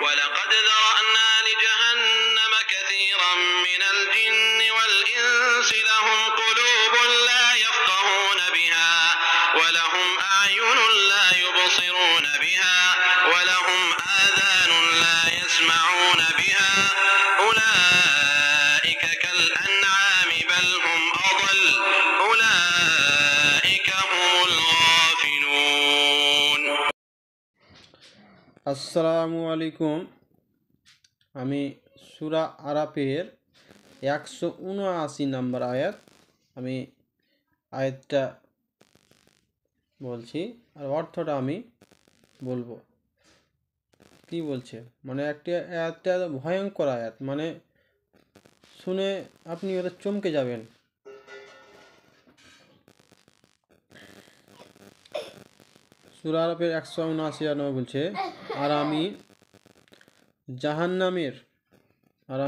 ولقد ذرأنا لجهنم كثيرا من الجن والإنس لهم قلوب لا يفقهون بها ولهم أعين لا يبصرون بها ولهم آذان لا يسمعون بها أولئك كالأنعام بل هم أضل أولئك هم الغافلون. আসসালামু আলাইকুম। আমি সূরা আরাফের 179 নম্বর আয়াত, আমি আয়াতটা বলছি আর অর্থটা আমি বলবো। কি বলছে মানে একটা আয়াতটা ভয়ঙ্কর আয়াত, মানে শুনে আপনি ওটা চমকে যাবেন। সূরা আরাফের 179 বলছে, আর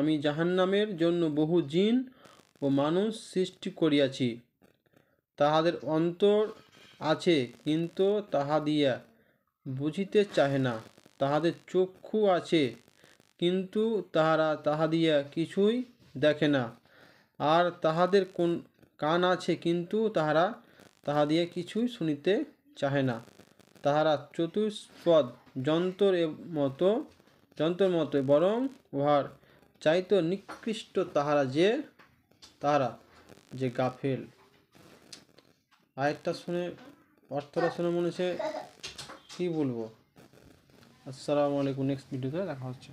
আমি জাহান্নামের জন্য বহু জিন ও মানুষ সৃষ্টি করিয়াছি। তাহাদের অন্তর আছে কিন্তু তাহা দিয়া বুঝিতে চাহে না, তাহাদের চক্ষু আছে কিন্তু তাহারা তাহা দিয়া কিছুই দেখে না, আর তাহাদের কান আছে কিন্তু তাহারা তাহা দিয়া কিছুই শুনিতে চাহে না। তাহারা চতুষ্পদ যন্ত্রের মতো, বরং উহার চাইতে নিকৃষ্ট তাহারা যে গাফেল। আয়াতটা শুনে অর্থটা শুনে মনে হচ্ছে কি বলবো। আসসালামু আলাইকুম, নেক্সট ভিডিওতে দেখা হচ্ছে।